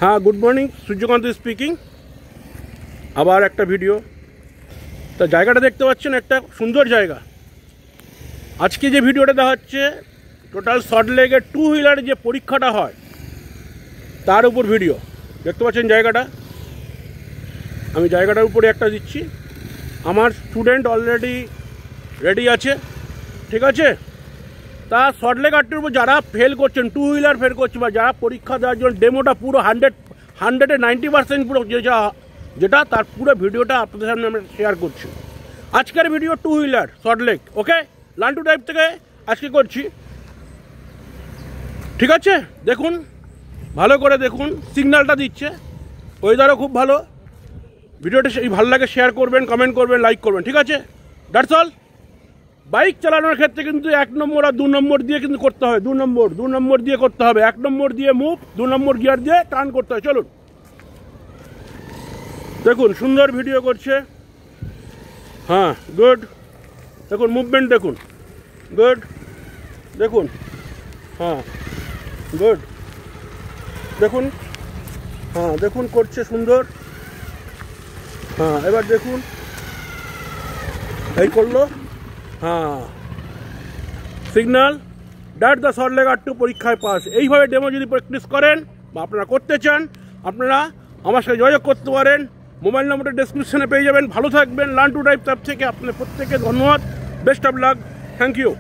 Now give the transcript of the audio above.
हाँ good morning Suryakant स्पीकिং আবার একটা ভিডিও। তো জায়গাটা দেখতে পাচ্ছেন, একটা সুন্দর জায়গা। আজকে যে ভিডিওটা দেখাচ্ছে টোটাল সল্টলেকের টু হুইলার যে পরীক্ষাটা হয় তার উপর ভিডিও দেখতে পাচ্ছেন। জায়গাটা আমি জায়গাটার উপরে একটা দিচ্ছি। আমার স্টুডেন্ট অলরেডি রেডি আছে, ঠিক আছে। তা সল্টলেক আটটির উপর যারা ফেল করছেন, টু হুইলার ফেল করছে বা যারা পরীক্ষা দেওয়ার জন্য ডেমোটা পুরো 100-এ 90% পুরো যেটা তার পুরো ভিডিওটা আপনাদের সামনে আমরা শেয়ার করছি। আজকের ভিডিও টু হুইলার সল্টলেক, ওকে। লান্টু টাইপ থেকে আজকে করছি, ঠিক আছে। দেখুন, ভালো করে দেখুন, সিগন্যালটা দিচ্ছে, ওয়েদারও খুব ভালো। ভিডিওটা ভালো লাগে শেয়ার করবেন, কমেন্ট করবেন, লাইক করবেন, ঠিক আছে। That's all. বাইক চালানোর ক্ষেত্রে কিন্তু 1 নম্বর আর 2 নম্বর দিয়ে কিন্তু করতে হবে। 2 নম্বর দিয়ে করতে হবে। 1 নম্বর দিয়ে মুভ, 2 নম্বর গিয়ার দিয়ে টার্ন করতে হয়। চলুন দেখুন, সুন্দর ভিডিও করছে। হ্যাঁ গুড। দেখুন মুভমেন্ট দেখুন, গুড। দেখুন, হ্যাঁ গুড। দেখুন, হ্যাঁ দেখুন করছে সুন্দর। হ্যাঁ এবার দেখুন, এই করলো। হ্যাঁ সিগন্যাল দ্যাট দ্য সল্টলেক আট টু পরীক্ষায় পাস। এইভাবে ডেমো যদি প্র্যাকটিস করেন বা আপনারা করতে চান, আপনারা আমার সাথে যোগাযোগ করতে পারেন। মোবাইল নম্বরটা ডেসক্রিপশনে পেয়ে যাবেন। ভালো থাকবেন। লার্ন টু ড্রাইভ অ্যাপ থেকে আপনাদের প্রত্যেককে ধন্যবাদ। Best of luck. Thank you.